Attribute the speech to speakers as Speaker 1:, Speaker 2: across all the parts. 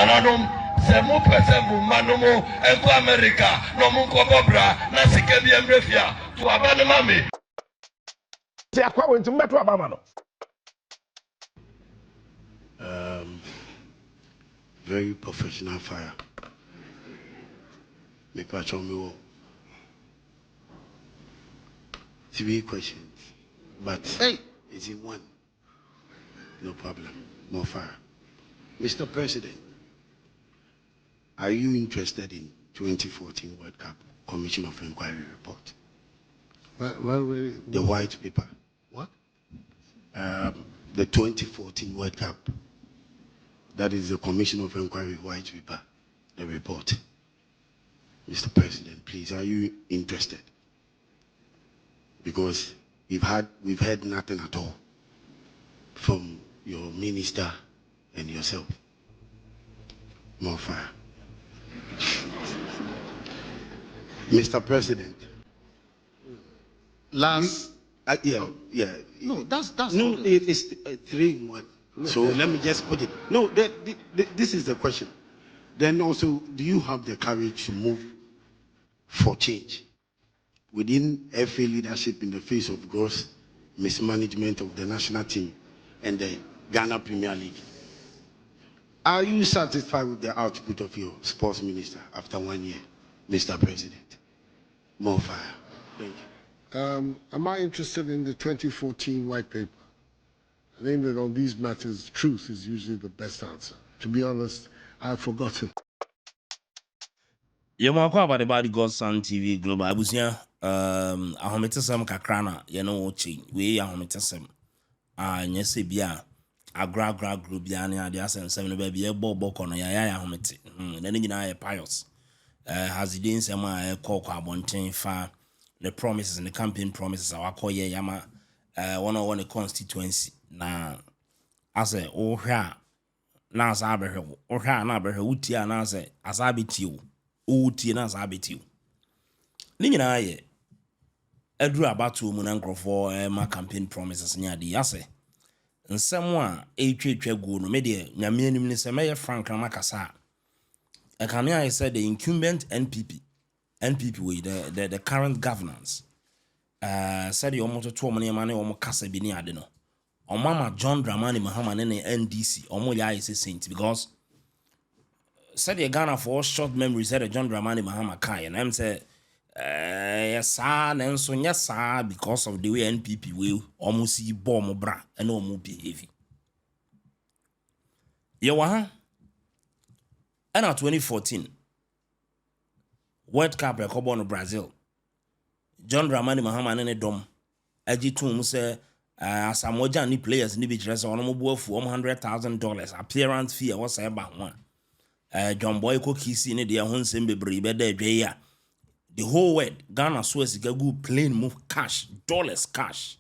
Speaker 1: nananom se mo pese bu manomo enko America no mo nko bobra na sika bi emrefia to abane mame
Speaker 2: ti akwa won ti meto abama no
Speaker 3: very professional fire. Me patch on me 3 questions, but
Speaker 4: hey,
Speaker 3: it's in one. No problem. More fire. Mr. President, are you interested in 2014 World Cup Commission of Inquiry report? The white paper.
Speaker 4: What?
Speaker 3: The 2014 World Cup. That is the Commission of Inquiry white paper, the report. Mr. President, please, are you interested? Because we've heard nothing at all from your minister and yourself. More fire. Mr. President.
Speaker 4: Last.
Speaker 3: Yeah.
Speaker 4: No, that's
Speaker 3: no. It's 3 in 1. So let me just put it. No, this is the question. Then also, do you have the courage to move for change within FA leadership in the face of gross mismanagement of the national team and the Ghana Premier League? Are you satisfied with the output of your sports minister after 1 year, Mr. President? More fire. Thank you.
Speaker 5: Am I interested in the 2014 white paper? I think that on these matters, truth is usually the best answer. To be honest, I've forgotten.
Speaker 6: You want to talk about the Godson TV Global? I was here. I have met some kakrana. You know what? We have met some. Yes, bia. A gra group. Ya ni adi asen seven baby. A bobo kono ya have met. Then you know pious. Has it been some call carbon fa the promises and the campaign promises. Our call ye yama. 101 the constituency. Na ase o hwa na asabe hwe o hwa na abehwe utia na ase asabe tiwo o utie na asabe tiwo ni nyina ye aduru abatu mu na nkrofo ma campaign promises nya de ase nsem a etwetwa gu no me de nyame anim ni se meye frank na makasa e kan I said the incumbent NPP we the current governance said you almost to money man o mo kasa bi ni ade no Mama John Dramani Mahama and NDC Omoya is a saint because said the Ghana for short memory said John Dramani Mahama Kai and I'm say yes sir and so yes sir because of the way NPP will almost see bomb bra and no more behavior. Yawa and 2014 World Cup Recobo Brazil John Dramani Mahama and a dom Ajitum say Samoja ni players ni bichiresa ono mo fu $100,000 appearance fee was say ba ho John Boy ko kisi ni de ho nsem bebre be da adwe ya the whole world Ghana so esika go plain move cash dollars cash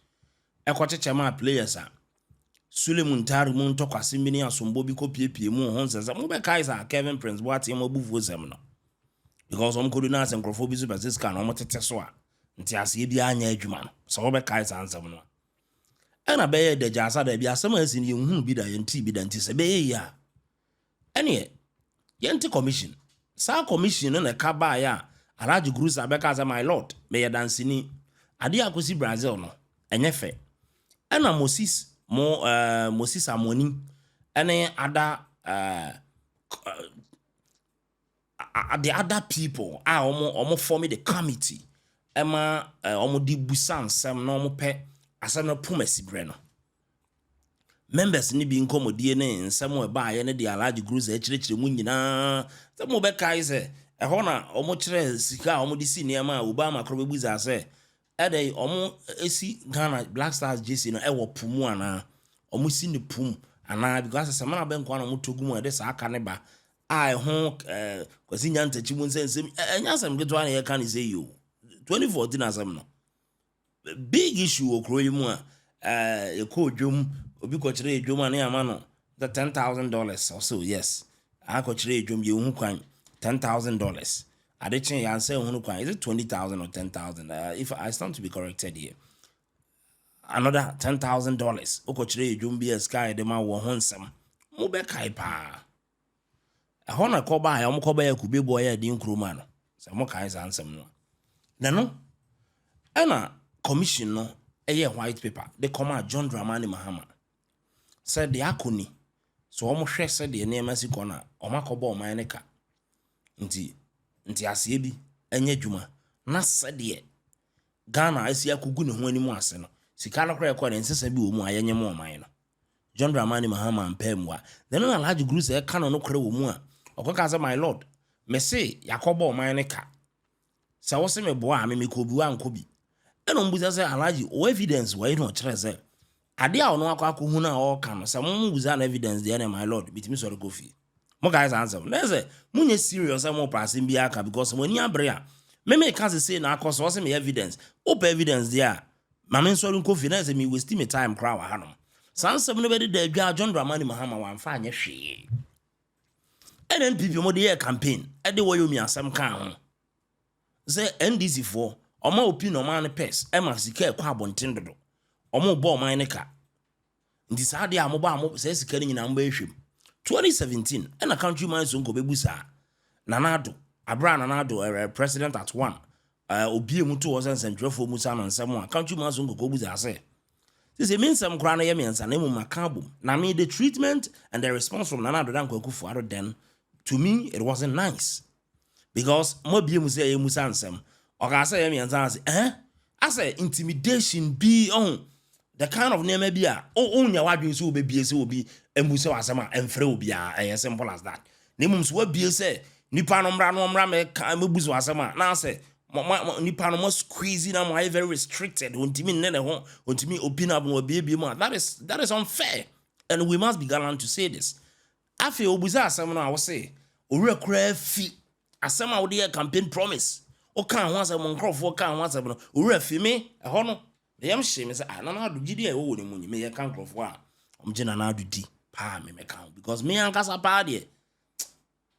Speaker 6: ekocheche ma players a Suleiman Tari mun to kwase mini asombo bi ko piepie mu ho nsensa mo be Kaiser Kevin Prince Boateng mo bufu zem no because om kodu na asenkrofo bi super scan no mo tete so a nti ase bi anya adwuma no so be Kaiser ansem no ena beye de jasa da bia asem asini yehunu bi da yenti bi da nti se beye ya ene yenti commission sa commission na ka ba ya Alhaji Gruza beka say my lord beye dansini ade akosi Brazil no enye fe ena Moses Amoni ene the other people omo form the committee ema omo di busan sem na omo pe asem no pomasi bre no members ni bi nkomodie ne nsem we ba ye ne de Alhaji Gruza chirechire mu nyina se mo be kai se e ho na omo chire sika omo di si niam a Obama kro bebuza se e dey omo esi Ghana Black Stars JC no e wo pumu ana omo si ne pum ana because se mana be nko na mo togu mu e de sa aka ne ba ai ho kwasi nyantachi mu nsem enyasem geto ana ye kan say yo 2014 asem no big issue okro yimu a eko dwom obi ko kire dwom an yama no the $10,000 or so yes a ko kire dwom ye hu kwan $10,000 ade chen ya say hu kwan is it 20,000 or 10,000 if I stand to be corrected here another $10,000 oko kire dwom bi sky de ma wo ho nsem mo be kai pa ɛhɔ na kɔba ya ɔmkɔba ya kube boy ya din kroma no sɛ mo kan sa ansɛm no na no ɛna commission no ɛyɛ white paper de kɔma John Dramani Mahama sɛ de akoni so ɔmo hwɛ sɛ de nneɛma si kɔ na ɔma kɔba ɔman ne ka nti aseɛ bi ɛnyɛ dwuma na sɛ de Ghana asi akugu ne ho anim ase no sika no kora ɛkɔ ne nsesa bi wɔ mu a yɛnyɛ mo ɔman no John Dramani Mahama mpɛmwa then na large group sɛ ɛka no kora wɔ mu a ɔkɔka sɛ my lord me se yakɔbɔ ɔman ne ka sɛ wo se me boa a me kɔbi wa nkɔbi ɛno mbusa sɛ alaji o evidence wɔ no kyerɛ sɛ ade a ɔno akɔ hu na ɔka no sɛ mo busa na evidence there na my lord bitimi sɔre go fi mo guys answer na sɛ mo nye serious mo pass bi aka because mo ni abre a me ka say na akɔ so me evidence open evidence there ma me sɔre go fi na sɛ me waste me time kra wa hanom sansɛm no bɛde da adwa John Dramani Mahama wamfa anyɛ hwee NPP mo de yɛ campaign ɛde wɔ yomi asɛm kan ho sɛ NDC for ɔma opi no man pes ɛma sika ɛkɔ abɔnten dodo ɔmo bɔ ɔman ne ka nti saa de a mo ba mo sɛ sika ne nyina mo ba ehwem 2017 ɛna country man so nko bebu saa nanado abra nanado president at one obie mu to wɔ sɛ nsɛntwerɛfo mu sa no nsɛm a country man so nko ko bu saa sɛ this means some kra na yemi ansa na mu makabum na me the treatment and the response from nanado dan kwakufu ado then to me it wasn't nice because mo bie mu say yemu sansem oga say yemi ansa say intimidation be on the kind of name be a onya wadwen so obebie se obi emu se wasem a emfre obi a as simple as that na mum so wabie se nipa no mra me buzu wasem a na say nipa no mo squeezing am very restricted ontimi nne ho ontimi opina bo obiebie mu that is unfair and we must be gallant to say this afi obuza asem no a wo say owura kura fi asem a wo de campaign promise o kan ho asem nkrofo kan ho asem no owura fi me ho no de yam hye me say na adu gidi e wo ne mu ni me ye kan nkrofo a omgina na adu di pa me kan because me ankasa pa de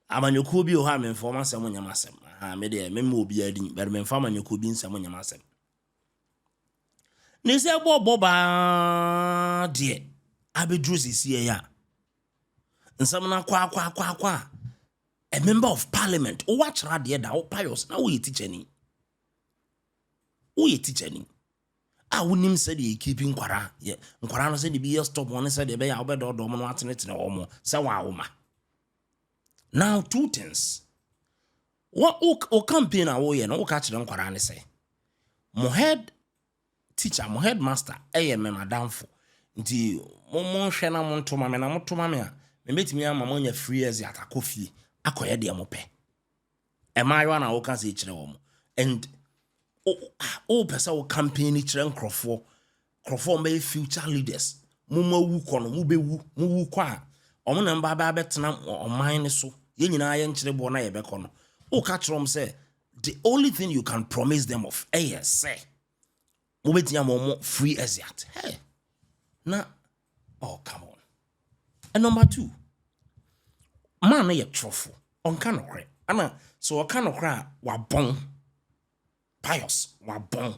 Speaker 6: amanyoko bi o ha me inform asem nyam asem me de me obi adi but me inform amanyoko bi nsem nyam asem ne se bobo ba de abedru sisi ya nsem na kwa a member of parliament o watch radio da o pious na we teacher ni wonim said de keeping nkwara no said de be stop one said de be ya obedo do mo no atenetene wo mo se wa woma. Now two things what o campaign a wo ye no wo ka kire nkwara ne say mo head teacher mo head master eye me madamfo nti mo hwe na mo ntoma me na mo toma me a me betimi ama mo nya free as atakofie akoye de mo pe e mayo na wo ka say kire wo mo and pesa o campaign kire nkrofo may future leaders mo wu kono mo bewu mo wu kwa a omo na mba ba betena oman ne so ye nyina ye nkire bo na ye be kono o ka kire say the only thing you can promise them of say mo betia mo free exit hey na oh come on. And number 2 man na ye trofo on kan okre ana so o kan okra wa bon pious wa bon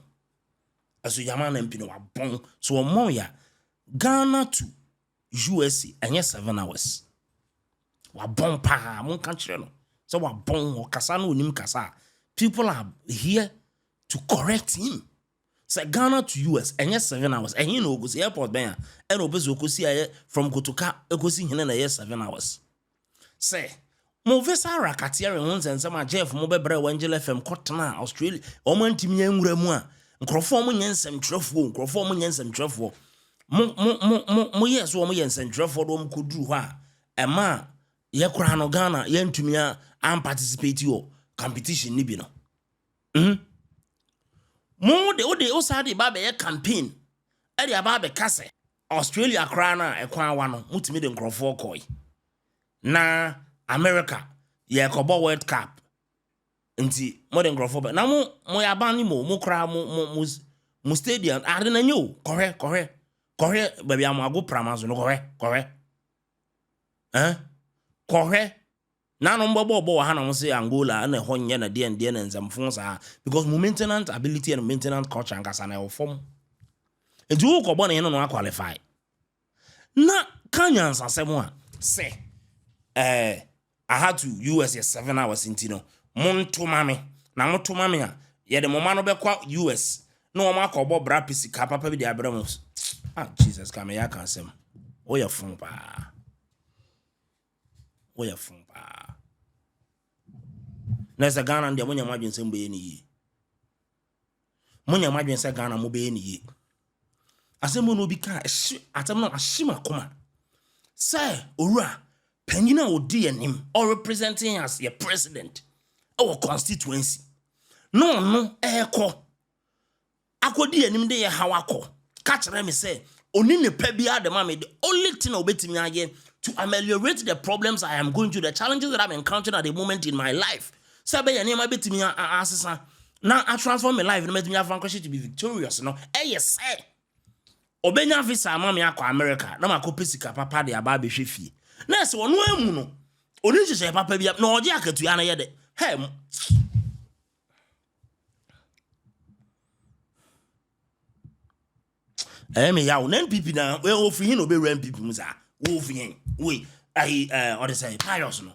Speaker 6: aso yamana mpino wa bon so o ya Ghana to UsA enye 7 hours wa bon pa mon kan kire no so wa bon o kasa na onim kasa people are here to correct him. Say Ghana to US enye 7 hours enye no go see airport ben and obezo ko see aye from Kotoka ekosi hene na 7 hours say mo vesa rakatiere ho nsensem Jeff mo bebre Angela FM kotena Australia o man timi anwura mu a nkrofo mo nyensem trefo mo yes wo mo nyensem trefo do mo koduru ho a ema ye kura no Ghana ye ntumi a participate yo competition ni bi no mo de o sa de ba be campaign e de aba be kase Australia kura na e kwa wa no mutimi de nkrofo koi na America ye kobo World Cup nti modern grofo be na mo ya ban ni mo kra mo stadium ade na nyo correct ba bia mo ago pramazo no correct na no mbobo ha na mo say Angola na ho nye na de na nzamfo sa because mo maintenance ability and maintenance culture ngasa na form nti wo kobo na no qualify na kanyan sasem a say I had to US 7 hours in Tino. Monto mame. Na monto mame. Ye de moma no be kwa US. No ma ko bo bra pisi ka papa bi de abramos. Ah Jesus ka me ya kan sem. O ya fun pa. O ya fun pa. Na se Ghana ndia munya madwen sem be ni yi. Munya madwen se Ghana mo be ni yi. Asem no bi ka atem no ashima koma. Say owura Penina would do him or representing as your president or constituency. No, echo. Ako di him de how I call. Catch them say, only the pebia the mammy, the only thing I'll bet me again to ameliorate the problems I am going through, the challenges that I'm encountering at the moment in my life. Sabe your name, I bet me answer. Now I transform my life and make me have vanquish to be victorious. No, yes, say. Obenya visa mammy ako America. No, my copisica papa de ababe shifi. Nurse one way no. Oni je papa bia na oje akatu ya na ye de. Hey. Me ya wo NPP na we ofihin no be NPP mu za. Wo ofihin. We ai o de say pious no.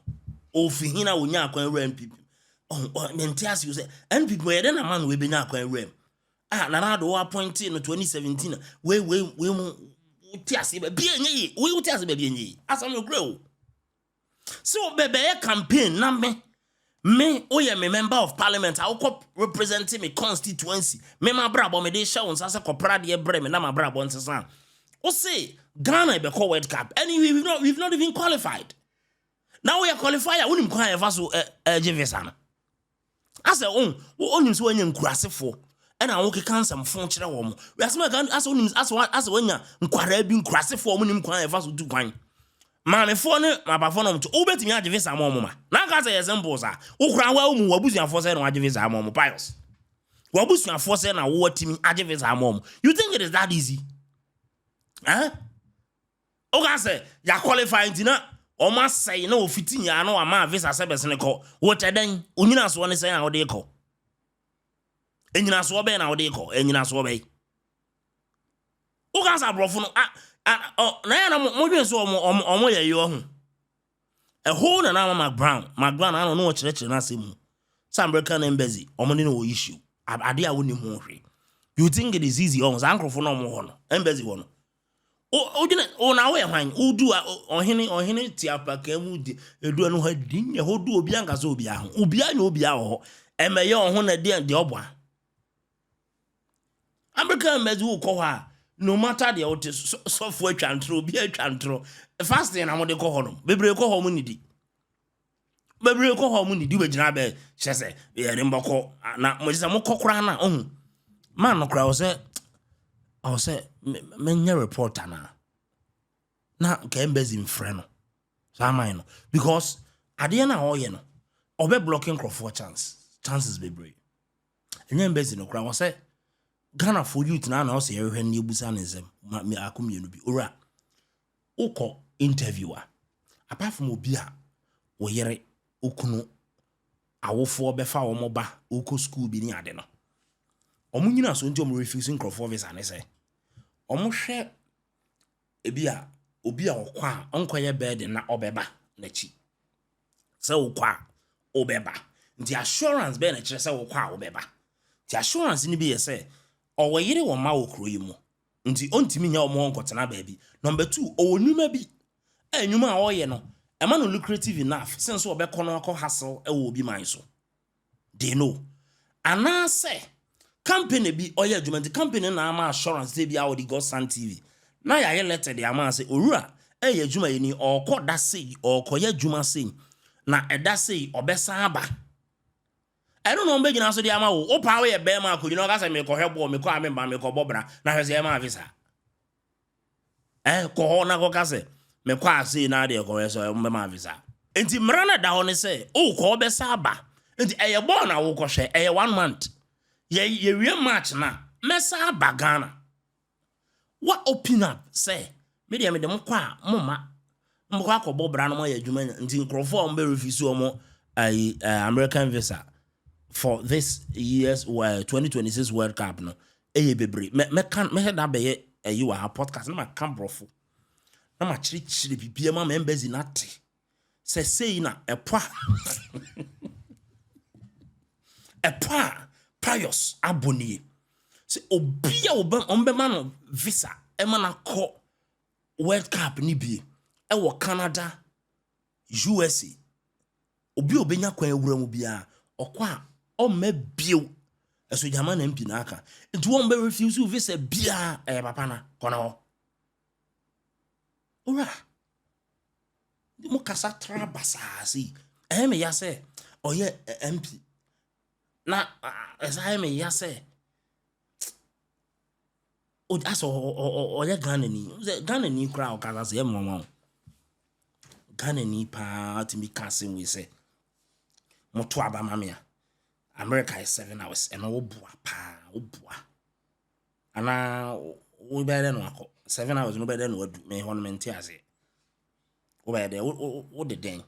Speaker 6: Ofihin na wonya akwan NPP. Oh, mentias you say NPP we de na man we benya akwan rem. Ah na na do appoint in 2017. We utiase be bienye we utiase be bienye asam no grow so bebe campaign na me oye me member of parliament I will representing me constituency me ma brabo me dey show nsa se kopra de bre me na ma brabo nsa o say Ghana be call World Cup anyway we've not even qualified now we are qualified unim kwa ever so GVS na ase onim so anya nkurasefo and I woke cancer phone chira wo we asema kan as wanya nkwara bi nkurasefo mo nim kwan efa so du kwan ma me fo ne ma ba fo no to obetimi ageve sa mo ma na ka say example sa wo kura wa mu wabusuafo say no ageve sa mo piles wabusuafo say na wo timi ageve sa mo you think it is that easy o ka say ya qualify ntina o ma say na ofiti ya na wa ma visa service ne ko wo teden onyina so ne say na wo de ko enyina so be na wo de ko enyina so be o ka sa brofo no na ya na mo dwen so omo ye yo ho ho na Mac Brown na no kire na asemu some American embassy omo ne no issue ade a woni ho hwe you think it is easy on zankrofo no mo ho no embassy ho no o dine o na we hwan o du ohene tiapa ka mu di edu no ha dinye ho du obi anka so obi a nya obi a ho emeye ho na de obwa American embassy wo ko ha no matter the out software twantro bi atwantro fasting na mo de ko ho no bebre ko ho mo nidi bebre ko ho mo nidi we gina be hye ye de mboko na mo se mo kokora na man no kra o se menye reporter na ka embassy mfre no so man no because ade na ho ye no obe blocking crop chances bebre enye embassy no kra o se Ghana for youth na o se yehwe na ebusa ne nsem me akomienu bi ora ukọ interviewer apart from obi a wo yere okunu awofo befa wo moba ukọ school bi ni ade no omunyina so nti refusing crop visa ne se omuhwe ebi a obi a okọ a onkoye bed na obeba na chi se okọ a obeba nti assurance be na kire se okọ a obeba ti assurance ni bi ye se o yire wo ma wo kro yi mu nti ontimi nya omo nkotena ba bi number 2 o nyuma bi anyuma a o ye no e ma no lucrative enough since we be kono akọ hustle e wo obi man so they know ana say company bi o ye adwuma nti company na ama assurance dey bi a wo di UsA TV na ya ye letter dey ama say owura e ye adwuma ye ni o kọ da sei o kọ ye adwuma sei na e da sei obesa aba I don't know mbe gina so di ama wo opa we be ma ko you know ka say me ko hwebo me ko amemba me ko bobra na hwese e ma visa ko ho na ko ka say me ko ase na de ko so mbe ma visa enti mra na da ho ne say o ko be sa ba enti e ye bo na wo ko hwe e ye 1 month ye wie match na me sa ba Ghana what open up say me de mo kwa moma mbo kwa ko bobra no mo ye adwuma enti nkrofo mbe refuse o mo American visa for this year's 2026 World Cup no eye bebre me head that be you are podcast na ma kan brofo na ma chiri bibia ma embassy na te say na epa epa priors aboni say obia ombema no visa emana ko World Cup ni bi e Canada UsA obi obenya kwan awura mu bia okwa o ma bio eso jama na MP na aka nti won be refuse visa bia papa na kono ora mo kasa tra basasi me ya se oye MP na esa me ya se o aso oye Ghana ni kra o kasa se mo Ghana ni pa to me casting we say moto aba mamia America is 7 hours and obua pa obua ana we better no akọ 7 hours no better no adu me hono mente ase we better wo de den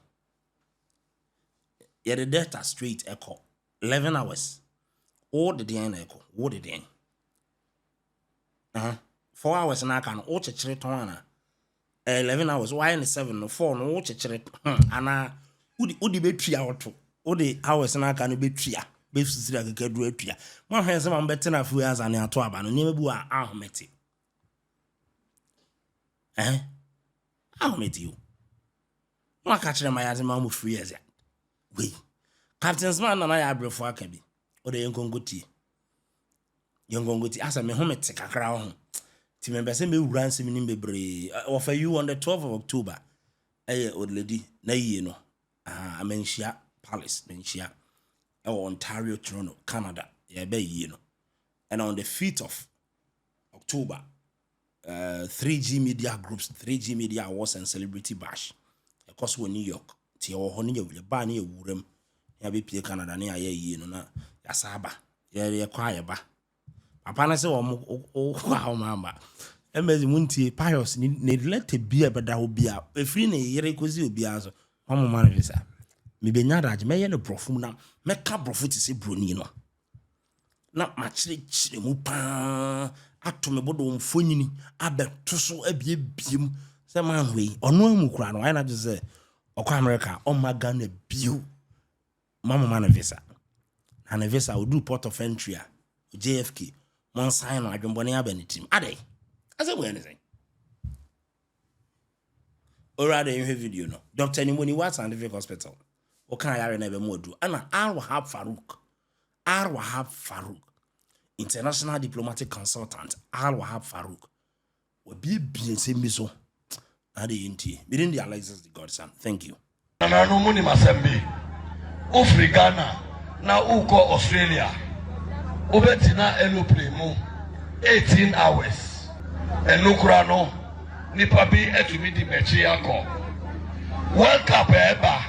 Speaker 6: ye the data straight echo 11 hours all the den echo wo de den 4 hours na aka no o chechire ton ana 11 hours why in 7 no 4 no wo chechire ana udi betria oto udi hours na aka no betria be susiri akeke duro atua mo hwen se ma mbetena fu ya zane ato aba no nyemebu a ahomete ahomete yo mo aka kire ma ya ze ma mo free ezia we captain man na ya Brefo aka bi ode yenkongoti asa me homete kakra ho ti me be se me wura nsem ni bebre offer you on the 12th of October old lady na yie no amenhia palace menhia Ontario, Toronto, Canada, and on the 5th of October, 3G Media Groups, 3G Media Awards and Celebrity Bash. Of course, we're New York. Tia Honey, you ban your wurem, Yabi Canada, near ye, no, Yasaba, ya choir ba. Papa, say, wow, mama. Emezi Munti, pious, need let it be, but that will be a free year, because you'll be as one man visa. Me benyada me ye no brofum na me ka brofo ti se broni no na ma chire mu pa ato me bodo mfonyini abeto so abiebiem se man we ono amu kura no ai na je se okwa America o maga na bio mama na visa na visa o do port of entry a JFK mon sign no adwombo ne abanitim ade ase we anything already in video no Dr. Nimoni Wat Scientific Hospital Okan yare na be modu ana Al-Wahab Farouk international diplomatic consultant Al-Wahab Farouk we be se miso ade yinti within the Alexis the Godson. Thank you
Speaker 1: na no muni masembe ofri Ghana na uko Australia obetina aeroplane mu 18 hours enukura no nipa bi etumi di mechi akọ World Cup eba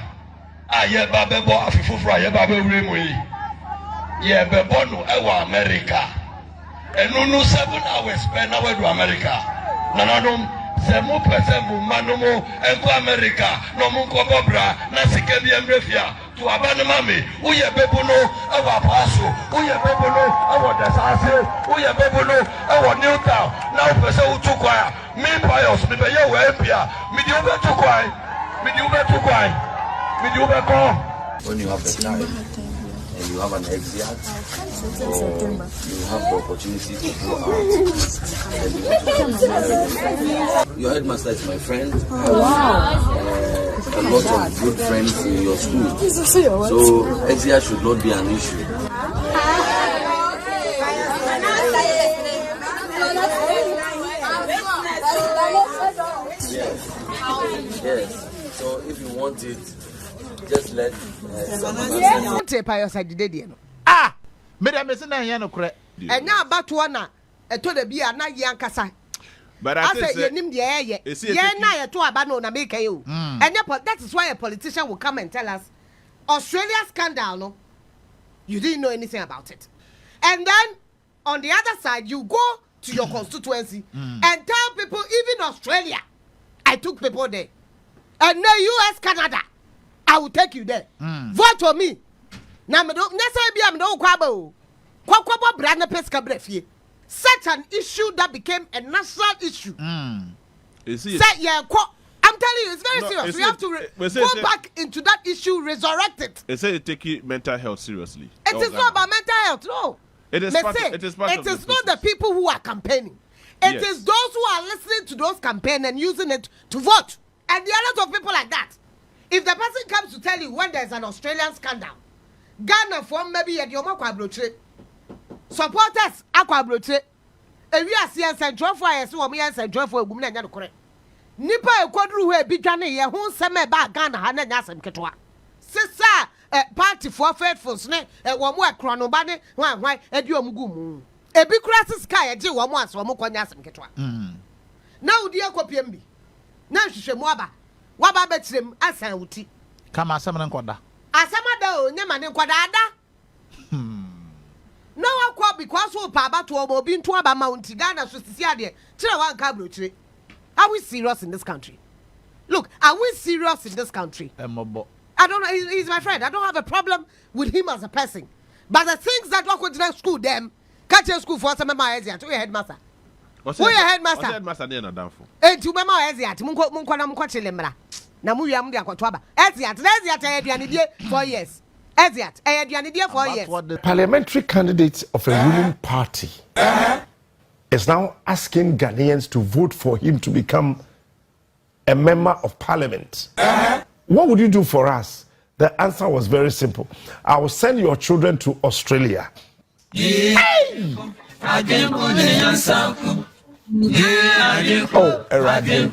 Speaker 1: aye ba bebo afifufuru aye ba be wure mu yi ye bebo no e wa America enunu 7 hours pe na we do America nanadum se mu pese mu manumu enko America no mu nko bobra na sika bi emrefia to abane mame uye bebo no e wa paso uye bebo no e wa desase uye bebo no e wa Newtown na pese utukwa me pious me be ye we empia me di ubetukwa
Speaker 4: when you have the time and you have an exit or you have the opportunity to go out. Your headmaster is my friend. Wow. A lot of good friends in your school. So exit should not be an issue. Yes. So if you want it, just let someone
Speaker 2: take pious idea no me da me se na yan no kure enya abato na eto da bia na ye ankasa but I say ye nim de ye na ye to aba no na make you that is why a politician will come and tell us Australia scandal no you didn't know anything about it, and then on the other side you go to your constituency and tell people even Australia I took people there. And now US, Canada, I will take you there. Vote for me. Now, such an issue that became a national issue. Say, yeah, I'm telling you, it's very serious. We have to go back into that issue, resurrect it.
Speaker 7: They say they take mental health seriously.
Speaker 2: It is not about mental health, no.
Speaker 7: It is not
Speaker 2: the people who are campaigning. It is those who are listening to those campaigns and using it to vote. And there are a lot of people like that. If the person comes to tell you when there's an Australian scandal, Ghana from maybe at Yoma Kwabrotre, supporters Aquabrotre, and we are seeing Central Fire, so we are Central for a woman and correct. Nipa a quadru who be Ghana, who semi back Ghana, Hana Yasam Ketwa. Sister, party for faithful snake, one more chronobane, why, and you mugumu. A big crisis sky, a deal one once, one more Yasam Ketwa. Now, dear Copiambi. Now she Waba. Waba bets him as I would tea.
Speaker 8: Come as someone quada.
Speaker 2: As some other, Neman and Quadada. No one quite because so Papa to a being to Aba Mount Ghana, Susiadia, Chilawan Cabro tree. Are we serious in this country? Look, are we serious in this country? I don't know, he's my friend. I don't have a problem with him as a person. But the things that work with the school, them, catch your school for some of my to your headmaster. Who your headmaster?
Speaker 7: Headmaster, they're not down for.
Speaker 2: Eh, to Mama Eziat, Munko Lemra. Namuya Kwaba. Eziat, 4 years. Eziat, 4 years.
Speaker 5: The parliamentary candidate of a ruling party is now asking Ghanaians to vote for him to become a member of parliament. What would you do for us? The answer was very simple. I will send your children to Australia. Hey! Oh, Awurade.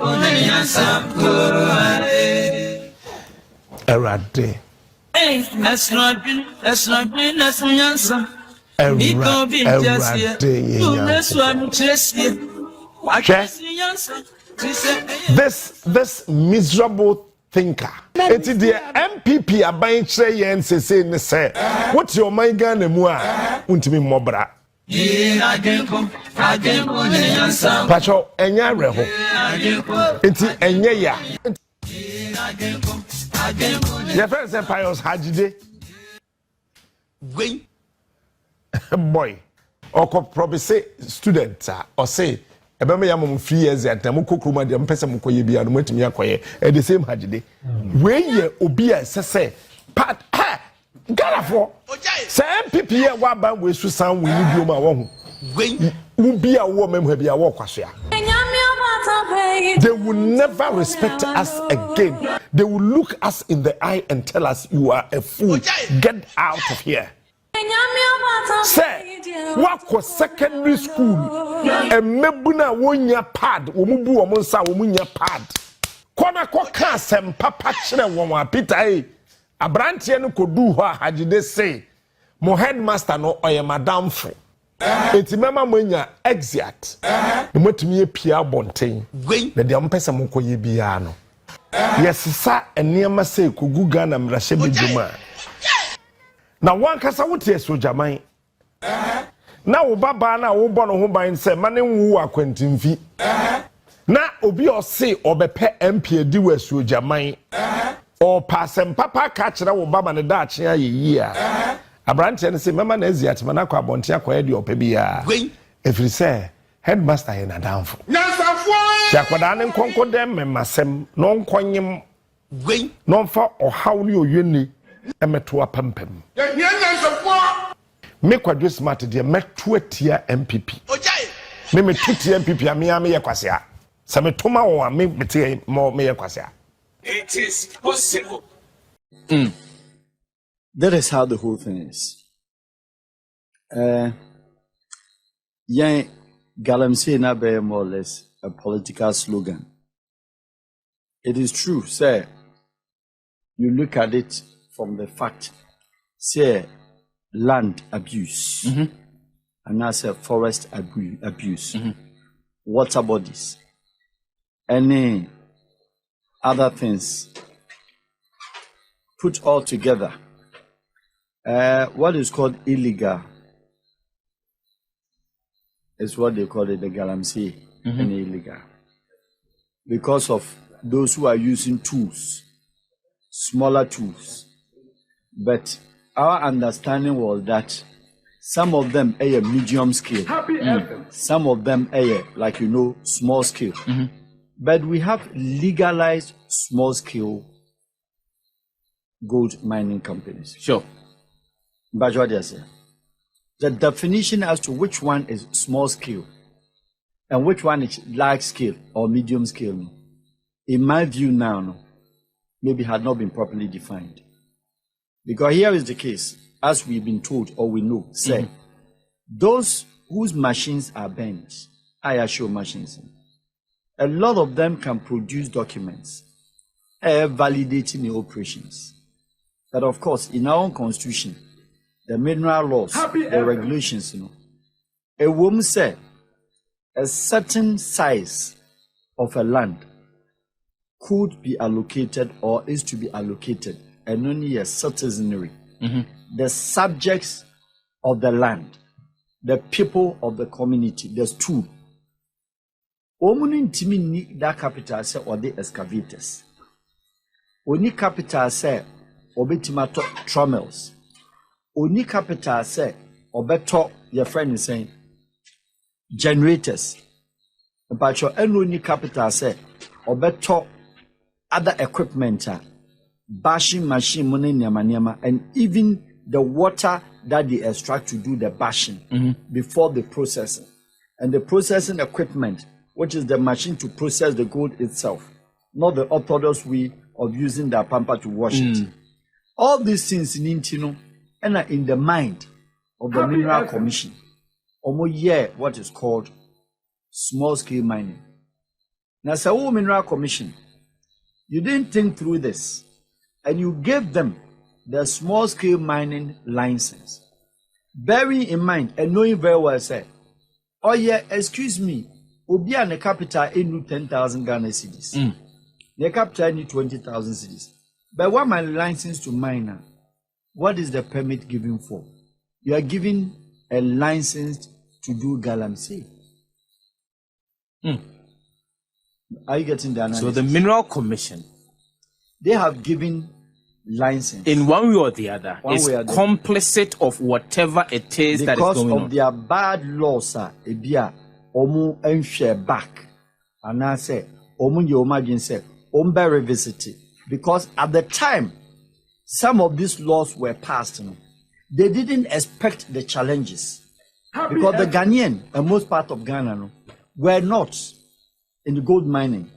Speaker 5: Awurade. This miserable thinker. It is the NPP abayin chere yen say ne say. What your mind Ghana mu a untimi mobra. Pacho enya reho. Enti enye ya. Your friend say Pius Hajide. Boy. Or probably say student or say ebeme ya mom 3 years at am kokroma de mpese m koye bia no matimi akoye the same Hajide. We ye obi a sese part Ghana for say MPP ye wa ban we su san we ni bioma wo ho ubi a wo mem ha bia wo kwaso a. They will never respect us again. They will look us in the eye and tell us you are a fool. Get out of here. Say, what was secondary school? A mebuna wonya pad, womubu womonsa womunya pad. Kona ko ka sem papa kire won Peter abrantie no kodu ho Hajide say, mo headmaster no oye madam fo. Enti mema monya exit. No matumi epia bonten. Na de ampese mo koye bia no. Yes sa eniema say kogu Ghana mrahye beduma. Na wan kasa wote sojaman. Na wo baba na wo bɔ no ho ban sɛ mane nwu akwantimfi. Na obi ɔse ɔbɛpɛ MP edi wɔ sojaman. O pasem papa ka kyerɛ wo baba ne da akye ayeyi a. Abrante ne se mama na aziat mana kwa abonte akoye de opa bia. Efiri sɛ headmaster ye na danfo. Nyansafo. Ya kwada ne nkonko dem memasem no nkonyem. No mfa ɔhaw ne oyeni emeto apampam. Me kwadwe smart de meto atia MPP. Me metuti MPP amia me yekwasea. Sa metoma wo me mete mo me yekwasea.
Speaker 9: It is possible.
Speaker 10: That is how the whole thing is. Yeah, Galamsey na be more or less a political slogan. It is true, sir. You look at it from the fact, say, land abuse, and as a forest abuse, water bodies, any other things put all together. What is called illegal is what they call it, the Galamsey, and illegal. Because of those who are using tools, smaller tools. But our understanding was that some of them are medium scale, some of them are, like small scale. But we have legalized small-scale gold mining companies.
Speaker 8: Sure.
Speaker 10: But what they say, the definition as to which one is small-scale and which one is large-scale or medium-scale, in my view now, maybe had not been properly defined. Because here is the case, as we've been told or we know, say, those whose machines are bench, ISO machines, a lot of them can produce documents validating the operations. But of course, in our own constitution, the mineral laws, the regulations, a woman said a certain size of a land could be allocated or is to be allocated, and only a citizenry. The subjects of the land, the people of the community, there's two. Omuni intimi ni that capital say or the excavators. Oni capital say obetimato trommels. Oni capital say obeto your friend is saying generators. But your only capital say obeto other equipment, bashing machine money nyama, and even the water that they extract to do the bashing before the processing. And the processing equipment, which is the machine to process the gold itself, not the orthodox way of using the pamper to wash it. All these things in Intino and are in the mind of the Mineral Commission. What is called small-scale mining. Now, so Mineral Commission, you didn't think through this, and you gave them the small-scale mining license. Bearing in mind and knowing very well, say, oh yeah, excuse me, Obi and the capital in 10,000 Ghana cedis. The capital need 20,000 cedis. But what my license to miner? What is the permit given for? You are giving a license to do galamsey. Are you getting the analysis?
Speaker 8: So the Mineral Commission,
Speaker 10: they have given license
Speaker 8: in one way or the other, is complicit of whatever it is that is going on.
Speaker 10: Because of their bad laws, ebia omu enhwe back, and I say omu ye imagine say ombe revisit it. Because at the time some of these laws were passed, they didn't expect the challenges. Because the Ghanaian and most part of Ghana were not in the gold mining.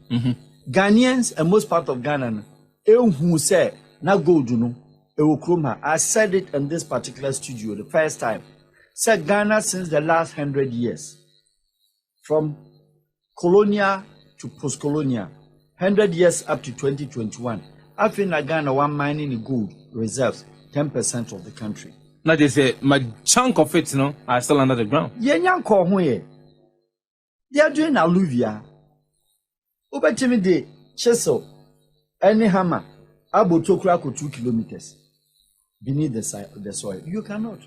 Speaker 10: Ghanaians and most part of Ghana, who say na gold I said it in this particular studio the first time. Said Ghana since the last 100 years, from colonial to post-colonial, 100 years up to 2021, I think that Ghana one mining the gold reserves 10% of the country.
Speaker 8: Now they say my chunk of it, are still under the ground.
Speaker 10: They are doing alluvia. Obatimi de chisel, any hammer, abotokra 2 kilometers beneath the soil. You cannot.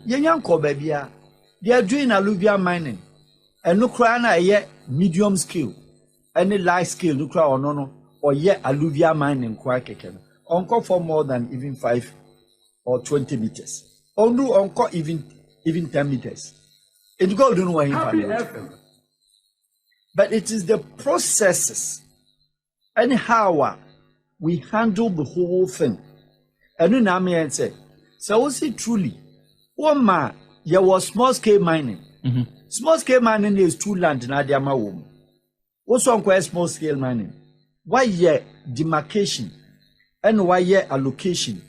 Speaker 10: They are doing alluvial mining. And no crana yet medium scale, any large scale, no cry or no, or yet alluvial mining quite on for more than even 5 or 20 meters. Or no on even 10 meters. It go don't know him. But it is the processes and how we handle the whole thing. And then I say, so we see truly, one man, there was small scale mining. Small scale mining is 2 land in Adiama womb. Also, on small scale mining. Why year demarcation and why year allocation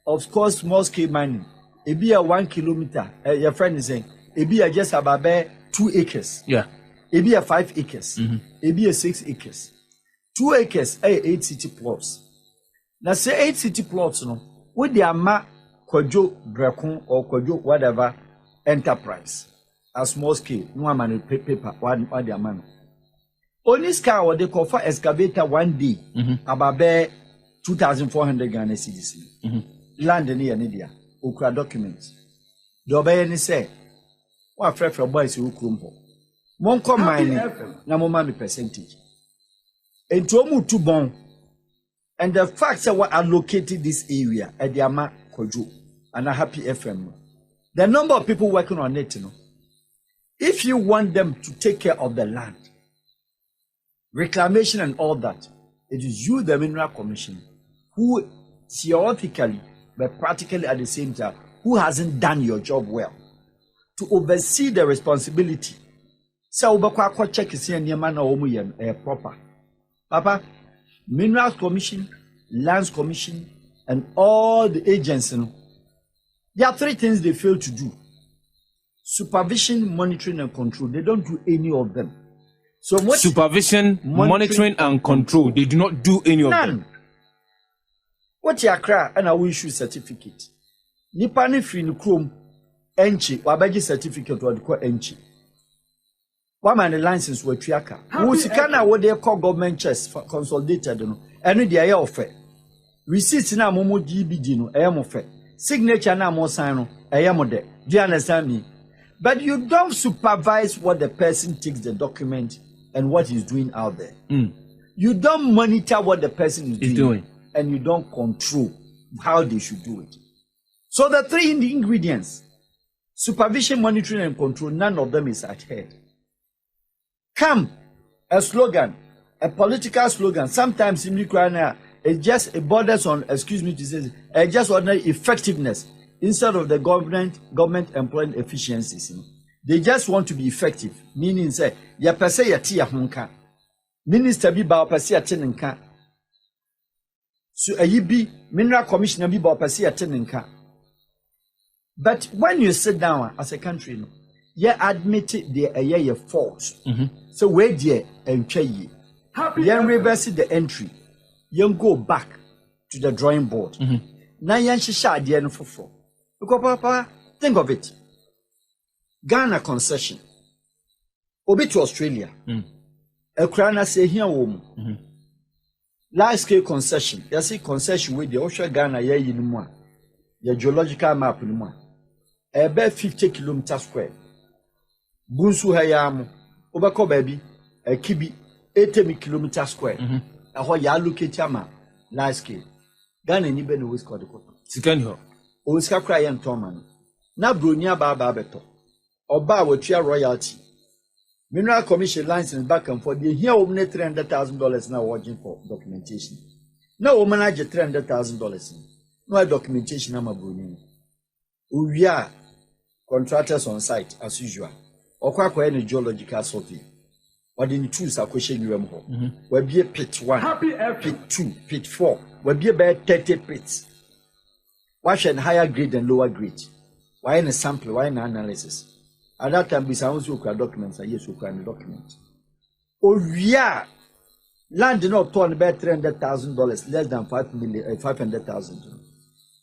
Speaker 10: of course small scale mining? It be a 1 kilometer. Your friend is saying it be just about 2 acres.
Speaker 8: Yeah.
Speaker 10: It be a 5 acres. It be a 6 acres. 2 acres, 8 city plots. Now say 8 city plots, with the ama Kojo Brefo or Kojo whatever enterprise, a small scale, no man paper, one the man. Only scar what they call for excavator 1 day, about 2,400 Ghana cedis. Land in India, Ukra documents. The obey say, what fresh for boys who crumble. Monko mining, na mommy percentage. And to omu too bon. And the fact that we allocated this area at the Ama Kojo and a happy FM. The number of people working on it, if you want them to take care of the land, reclamation and all that. It is you, the Mineral Commission, who theoretically, but practically at the same time, who hasn't done your job well, to oversee the responsibility. So, check is proper. Papa, Minerals Commission, Lands Commission, and all the agencies, there are 3 things they fail to do: supervision, monitoring, and control. They don't do any of them. So what
Speaker 8: supervision, monitoring, and control. They do not do any of them.
Speaker 10: What you cry and I will issue certificate. Nipa ni free ni chrome enchi wabaji certificate what they call enchi. One man the license we triaka. Who sikana what they call government chest consolidated no. Enu dia ye offer. Receipt na momo DBD no eye mo fe. Signature na mo sign no eye mo de. Do you understand me? But you don't supervise what the person takes the document and what he's doing out there. You don't monitor what the person is doing. And you don't control how they should do it. So the 3 ingredients, supervision, monitoring, and control, none of them is adhered. Come, a slogan, a political slogan, sometimes in Ukraine, it borders on, excuse me to say, just ordinary effectiveness instead of the government employing efficiencies. They just want to be effective, meaning say, ya pese ya ti ya hunka. Minister bi ba pese ya tenenka. So ayibi Mineral Commissioner bi ba pese ya tenenka. But when you sit down as a country, you admit the fault. So where there and you reverse the entry, you go back to the drawing board. Now you shisha the end for. Because Papa, think of it. Ghana concession. Obi to Australia. A crana say here woman. Large scale concession. You see concession with the ocean Ghana ye in one. Your geological map in one. About 50 kilometers square. Bunsu hayam. Obako baby. A kibi 80 kilometers square. A ho ya locate map. Large scale. Ghana ni ben always called the cotton.
Speaker 8: Second here.
Speaker 10: Oska cry and Toman. Na Brunia Baba Beto. Oba will share royalty. Mineral Commission license back and forth. They hear only $300,000 now watching for documentation. No woman I get $300,000. No documentation I'm a Brunia. We are contractors on site as usual. Or quite any geological survey. Or the tools are question you am. We'll be a pit 1, pit 2, pit 4. We'll be about 30 pits. Why should higher grade and lower grade? Why in a sample? Why in analysis? At that time, we sound so documents. Yes, we can document. Oh, yeah. Land not torn about $300,000, less than $500,000.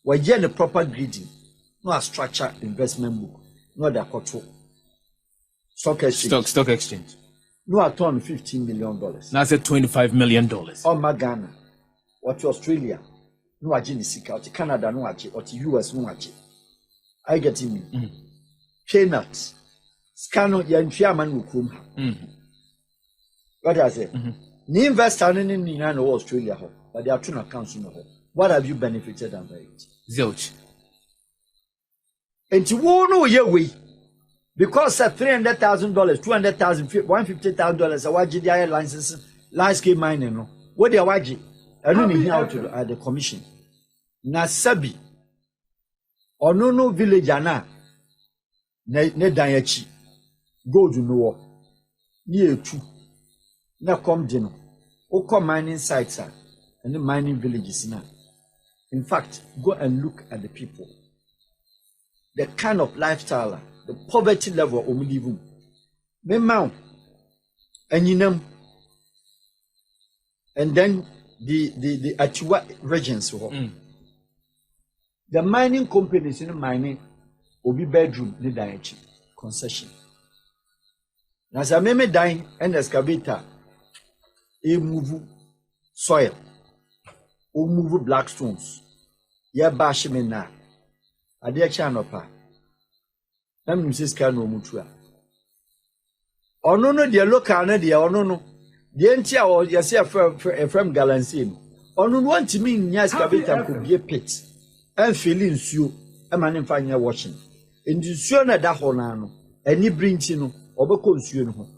Speaker 10: We're getting a proper grading, no a structure investment book, no the control. Stock exchange. No a ton $15 million.
Speaker 8: Now it's $25 million.
Speaker 10: Oh, my Ghana. What to Australia? No aji ni sika, oti Canada no aji, oti US no aji. I get me. Peanuts. Scano ya man ukrum ha. What I say? Ni investor ni no Australia ho, but they are two accounts no ho. What have you benefited under it?
Speaker 8: Zilch.
Speaker 10: And you won't know your way. Because $300,000, $200,000, $150,000 a waji the license, large scale mining no. What they are waji? I don't know how to the commission. Na sabi no village ana ne danyachi go to no near two na come dino o come mining sites and the mining villages now. In fact, go and look at the people, the kind of lifestyle, the poverty level of living. Me mount and you know, and then the Atiwa regions. The mining companies in mining will be bedroom the diet concession. Now, as I may dying and excavator, a move soil, or move black stones. Ya bashimena. A dear chanopa. I'm Mrs. Cano Mutua. Or no, dear local, or no. The entire or yourself from Galansin. Or no one to mean yes, excavator could be a pit. And feeling you, a man in fine watching. In the sooner that honano, any brinchino, or consume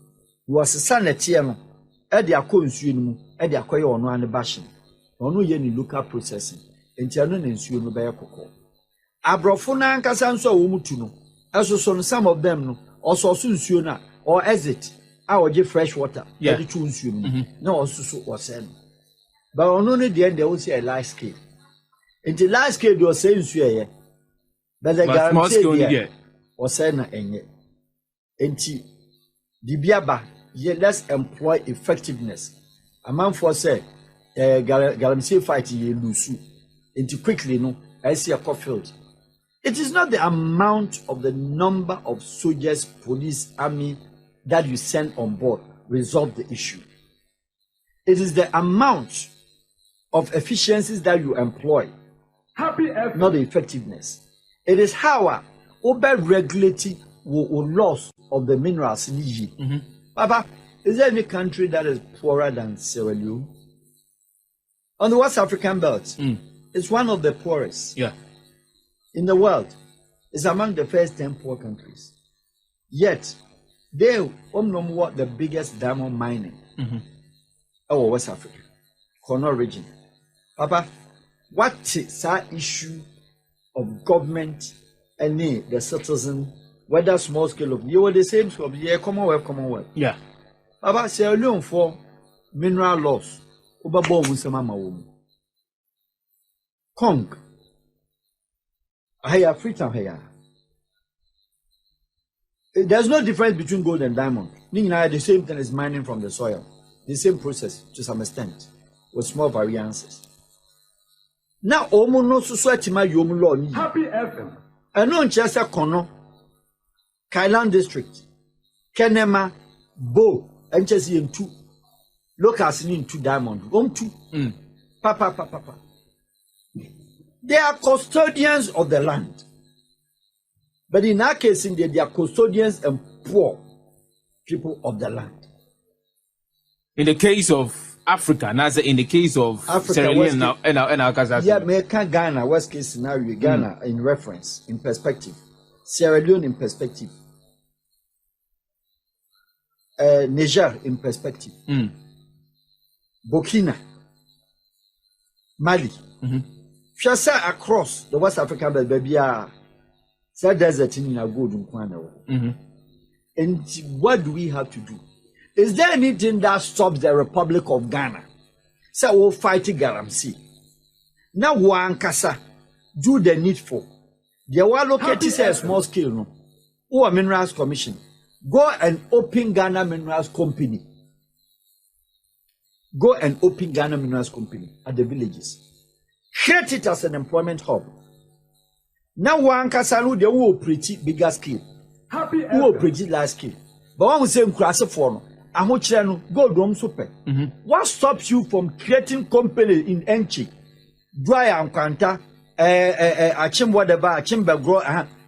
Speaker 10: was a son at Tiano. Edi akọ nsuo no mu, edi akọ ye ono ane bashin. Ono ye ni local processing. Enti ano na nsuo no be ye kokọ. Abrofo na ankasa nso a wo mutu no. Eso some of them no, also nsuo na or exit. I will give fresh water. Yeah. No, also was saying. But on only the end, they will say a large scale. In the large scale, you are saying, but the guarantee was saying, and yet. The Biaba, let's employ effectiveness. A man for say, guarantee fight ye lose. Into quickly, no, I see a field. It is not the amount of the number of soldiers, police, army, that you send on board resolve the issue. It is the amount of efficiencies that you employ, not the effectiveness. It is how over regulating loss of the minerals in Egypt. Papa, is there any country that is poorer than Sierra Leone? On the West African belt, it's one of the poorest in the world. It's among the first 10 poor countries. Yet, they what the biggest diamond mining West Africa, Cornell region. Papa, what is that issue of government and the citizen, whether small scale of you were the same scope, Commonwealth. Yeah. Papa, say alone for mineral loss. Kong. I have free time here. There's no difference between gold and diamond. The same thing is mining from the soil. The same process to some extent, with small variances. Now, Omo no society ma yomu law ni. Happy FM. And no Chester Kono, Kailan District, Kenema, Bo, and Chelsea in 2. Locals in 2 diamond. 2. Papa. They are custodians of the land. But in our case, they are custodians and poor people of the land.
Speaker 8: In the case of Africa, not in the case of Sierra Leone and Alcazar.
Speaker 10: Yeah, America, Ghana, worst case scenario, Ghana in reference, in perspective. Sierra Leone in perspective. Niger in perspective. Burkina, Mali. Shasa across the West African belt, baby, so desert in a good and what do we have to do? Is there anything that stops the Republic of Ghana? So we'll fight Galamsey. Now one kasa do the needful. They were located a small scale, no? Or Minerals Commission. Go and open Ghana Minerals Company. Go and open Ghana Minerals Company at the villages. Create it as an employment hub. Now one kasanu they will operate bigger scale. Who operate large scale. But one will say class for no. Go dom super. What stops you from creating company in Enchi? Dry and Kanta, Achim whatever, Achim grow,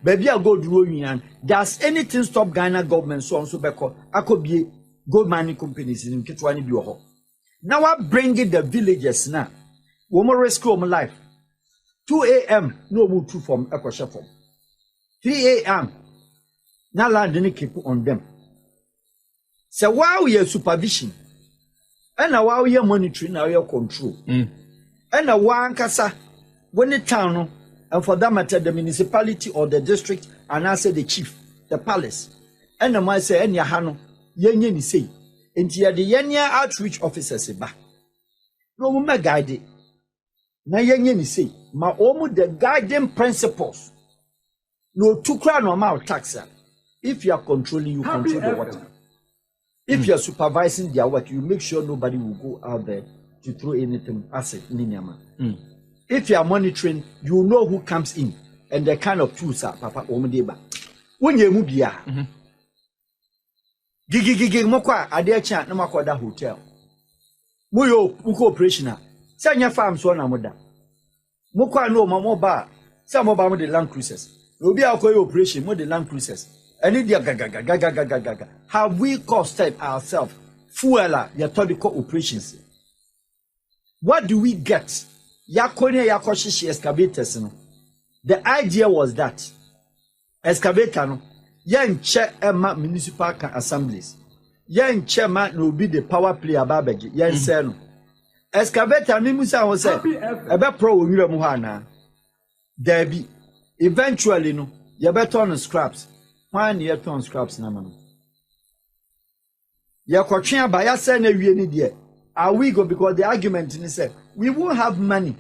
Speaker 10: baby I go do union. Does anything stop Ghana government so on so back? I could be gold mining companies in Kitwani Bureau. Now I bring it the villages now. Woman rescue my life. 2 a.m. no move to from Ekosha form. 3 a.m. Now land any keep on them. So while we are supervision, and now while we are monitoring, now we are control. And now one kasa when the town, and for that matter, the municipality or the district, and I say the chief, the palace, and the man say, and Yahano, Yen say, and the Yenya outreach officers say, bah. No woman guide. Na Yen say, ma omu the guiding principles. No two crown or mouth taxer. If you are controlling, you control the water. If you are supervising their work, you make sure nobody will go out there to throw anything asset in Yama. If you are monitoring, you know who comes in and the kind of tools are Papa Omudeba. When you move here, Gigi Mokwa, Adia Chan, no Makoda Hotel. Muyo, Muko operational. Sanya farms one amoda. Mokwa no Mamoba, some of the land cruisers. Rubia Okoyo operation, more the land cruisers. And gaga. Have we costed ourselves fuela yatodiko operations? What do we get? Yakone yakoshishi excavators. The idea was that excavator no yenche emma municipal assemblies. yen chairman no be the power play ababeji yen say no excavator me musa ho say e be pro onwura mu ha na there be eventually no you better on scraps when you turn scraps na man ya kwatwe aba ya say na wie ni de are we go because the argument ni say we won't have money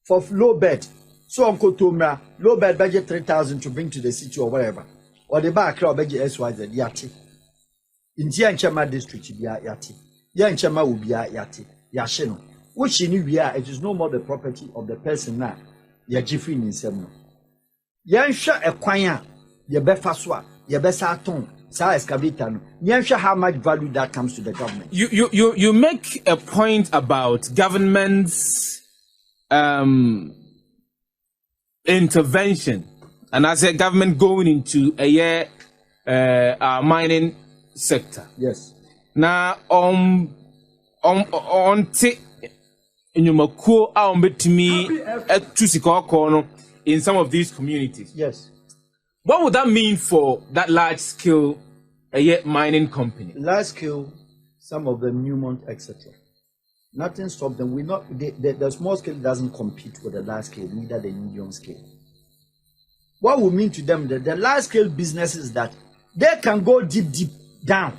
Speaker 10: for low bed so uncle tomra low bed budget 3,000 to bring to the city or whatever or the back crowd budget SYZ yati in Nchema district bia yati ya Nchema ubia yati ya sheno which ni wia it is no more the property of the person na ya jifi ni nsem no ya nhwa ekwan a ye befa so a ye besa aton sa excavator no ya nhwa how much value that comes to the government.
Speaker 8: You make a point about government's intervention, and as a government going into a year mining sector.
Speaker 10: Yes.
Speaker 8: Now on Nyumakuo betumi etusika kono in some of these communities.
Speaker 10: Yes.
Speaker 8: What would that mean for that large scale mining company?
Speaker 10: Large scale, some of them Newmont, etc. Nothing stops them. The small scale doesn't compete with the large scale, neither the medium scale. What would mean to them that the large scale businesses that they can go deep down,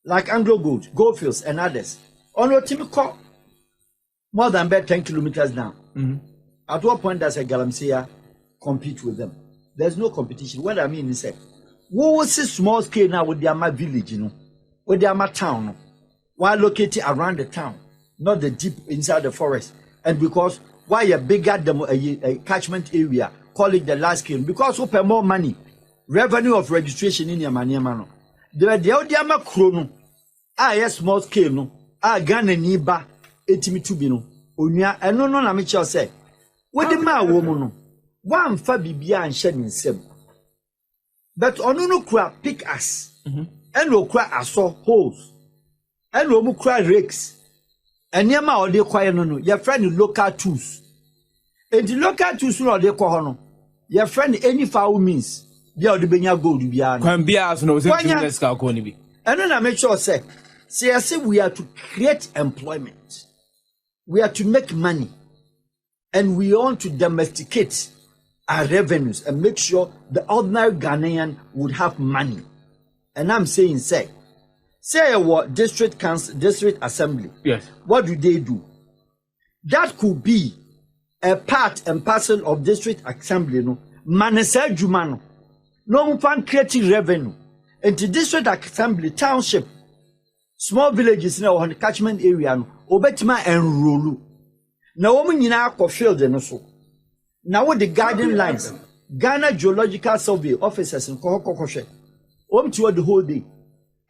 Speaker 10: like Anglo Gold, Goldfields, and others. On a typical more than 10 kilometers down.
Speaker 8: Mm-hmm.
Speaker 10: At what point does a Galamsey compete with them? There's no competition. What I mean is that what was a small scale now with the Ama village, with the Ama town, while located around the town, not the deep inside the forest. And because why a bigger a catchment area, call it the large scale, because we pay more money, revenue of registration in your money, man. The Ama chrono, small scale, no, Ghana niba, 82 bino, Unia, and no, I make you say, what the man woman, one fabibia and shedding sem. But on cry pick us, and no cry aso holes, and no cry rakes, and yama or de quiet no, your friend local tools. And the local tools no de cohono, your friend any foul means, they are the benya gold beyond.
Speaker 8: Can be as no, and then I make sure say, say we are to create employment, we are to make money, and we want to domesticate our revenues and make sure the ordinary Ghanaian would have money. And I'm saying, say what district council, district assembly. Yes.
Speaker 10: What do they do? That could be a part and parcel of district assembly. No, manasa jumano. No one creating revenue. And the district assembly township, small villages in our catchment area. No, obetima enrolu. Na woman yina ko field no so. Now with the guiding lines, Ghana Geological Survey officers in Kohokoshe, to the whole day.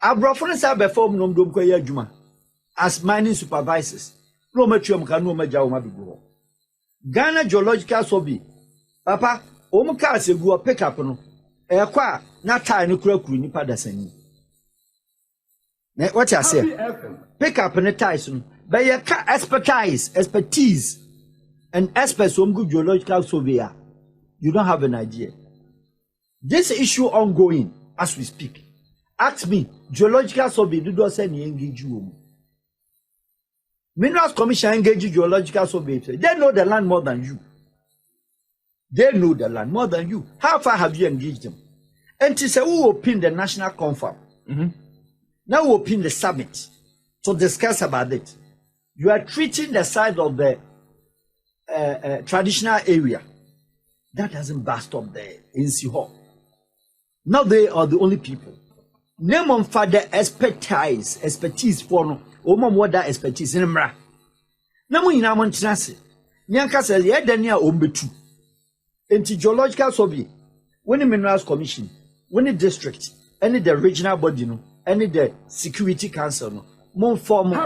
Speaker 10: Abrafon sa perform no dom koya adwuma as mining supervisors. No matrium can no maja ma bigo. Ghana Geological Survey. Papa, ka se go pick up no. E kwa na tie no kura kuru nipa dasani. What I say? Pick up ne ties no. But you can expertise, and experts from good geological surveyor. You don't have an idea. This issue ongoing as we speak. Ask me, geological survey do not say you engage you. Minerals Commission engage geological survey. They know the land more than you. They know the land more than you. How far have you engaged them? And to say who will pin the national conference. Now we'll pin the summit to discuss about it. You are treating the side of the traditional area. That doesn't bust up the NC Hall. Now they are the only people. Name on father expertise for no. Omam what that expertise in Mra. Namu ina montinase. Nyanka says, yeah, Dania ombetu. Enti geological survey. When the Minerals Commission, when the district, any the regional body, no, any the Security Council, no. More formal,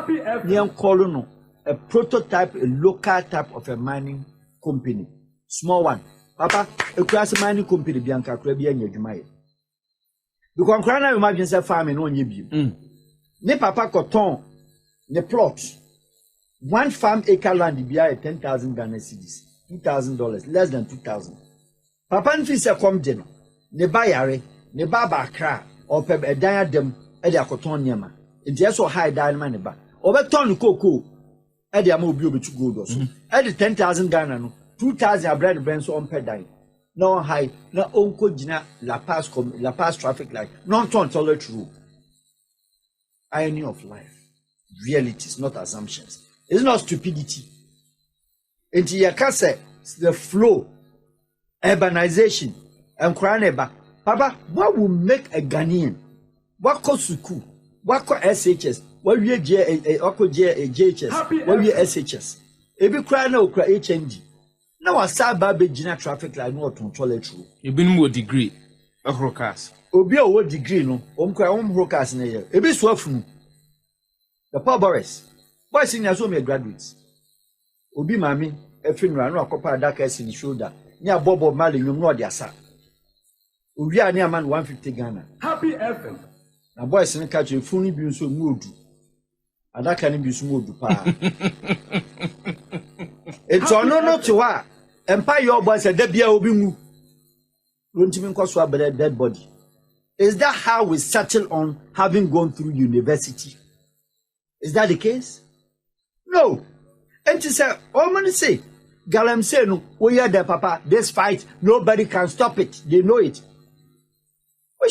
Speaker 10: a prototype, a local type of a mining company. Small one. Papa, a class mining company, Bianca Caribbean, Yajumae. Because Crana imagines a farming on you. Ne papa coton, ne plot. One farm acre land, be 10,000 Ghana cedis, $2,000, less than 2,000. Papa and Fisa come dinner, ne bayare, ne baba cra, or peb a diadem.
Speaker 8: Edi akoton niema. Enti eso high down man ba. Obeton cocoa. Edi ama obi obetu gold also. Edi 10,000 Ghana no. 2,000 abroad brand so on per dime. No high, no onko jina La Paz traffic light. Non ton toilet rule. Irony of life. Realities, not assumptions. It's not stupidity. Enti yakase the flow, urbanization, and Kraneba. Papa, what will make a Ghanaian? What call Suku? What call SHS? What we JHS? What we SHS? Every cry no cry HNG. Now I saw Baby Gina traffic like no to toilet rule.
Speaker 11: You been more degree. A broadcast.
Speaker 8: Obi a what degree no? Cry broadcast in a year. Ebi swafunu. The Paul Boris. Boys in your me graduates. Obi mami. Efinra no akopa adaka in the shoulder. Nya Bobo Mali no no dia sa. Owi ani man 150 Ghana. Happy FM. Na boys in catch you funi bi nso mu odu. Adaka ni bi nso mu odu pa. Eto no to wa. Empire your boys e da bia obi mu. Lontimi nkoso abere dead body. Is that how we settle on having gone through university? Is that the case? No. And to say, almost say, Galam say no, we hear the papa, this fight, nobody can stop it. They know it.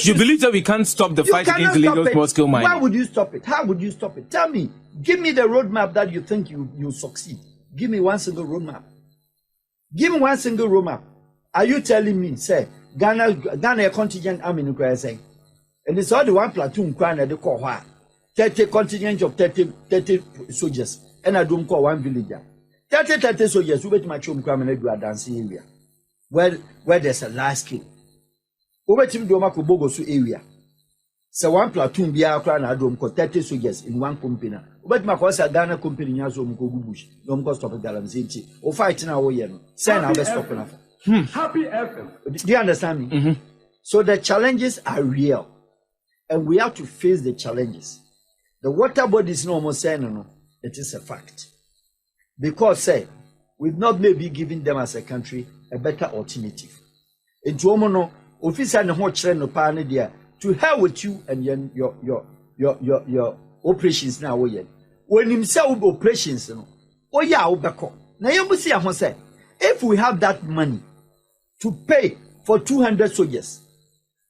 Speaker 11: You believe that we can't stop the fight against illegal small-scale mining?
Speaker 8: Why would you stop it? How would you stop it? Tell me. Give me the roadmap that you think you succeed. Give me one single roadmap. Give me one single roadmap. Are you telling me, say, Ghana contingent army in Ukraine saying, and it's all the one platoon crying at the core 30 contingent of 30 soldiers, and I don't call one villager. 30 soldiers who wait my chum crime and do a dancing area. Where there's a large scale. Over to Domako Bogosu area. So one platoon be our crown at Dom 30 soldiers in one company. But my course a Ghana company in Yazom Bush, don't cost of a Galamziti, or fighting our way. Send our best stop enough.
Speaker 9: Happy FM.
Speaker 8: Do you understand me?
Speaker 11: Mm-hmm.
Speaker 8: So the challenges are real. And we have to face the challenges. The water body is no almost saying no. It is a fact. Because say, we've not maybe given them as a country a better alternative. In Tuomono, officer and hot train no pane there to hell with you and your operations now. When himself operations, oh yeah, obeko. Now you must see how say, if we have that money to pay for 200 soldiers,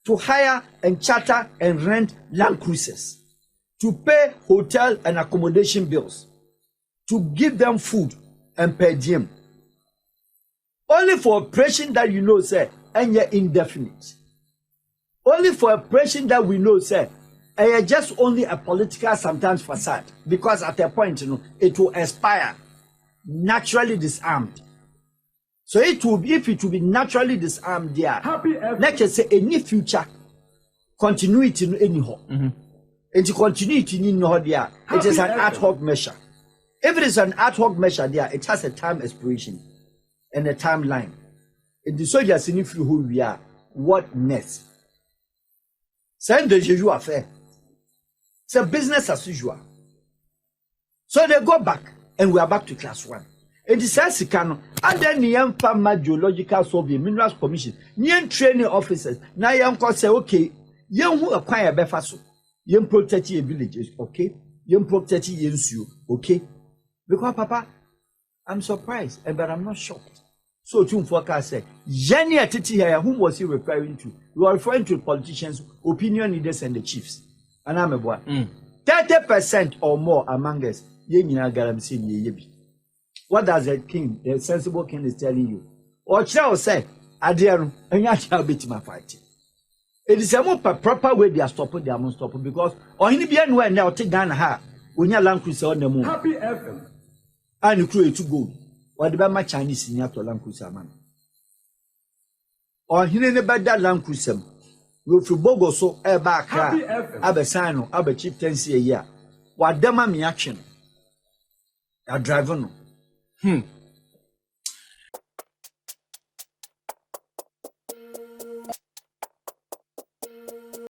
Speaker 8: to hire and charter and rent land cruisers, to pay hotel and accommodation bills, to give them food and per diem. Only for operation that you know, sir, and you're indefinite. Only for operation that we know, sir, and you're just only a political sometimes facade. Because at a point, it will expire, naturally disarmed. So it will be, if it will be naturally disarmed there, let's just say any future continuity anyhow.
Speaker 11: Mm-hmm.
Speaker 8: And to continuity in there, it is an ad hoc measure. If it is an ad hoc measure there, it has a time expiration and a timeline. And the soldiers in who we are, what next? Send the usual affair. It's a business as usual. So they go back, and we are back to class 1. And the says and then the farmer geological survey, minerals commission, near training officers. Now young say, okay, young who acquire befaso, young protect your villages, okay, young protect you, okay. Because Papa, I'm surprised, but I'm not shocked. So Tune Forecast said, Jenny Atiti here, whom was he referring to? You are referring to politicians, opinion leaders, and the chiefs. And I'm a boy. 30% or more among us, Yenina Galamsi Yebi. What does the king, the sensible king, is telling you? Or shall say, Adian, and you shall beat my fight. It is a more proper way they are stopping, they are not stopping, because or in the end, when they are taking down her, when you are land cruiser on the moon.
Speaker 9: Happy FM.
Speaker 8: And you create to go. What about my Chinese in your land cruiser man? Or he never bad that land cruiser. We feel bogo so a back, Abesano, Abba chieftaincy a year. What them me action? A driver no.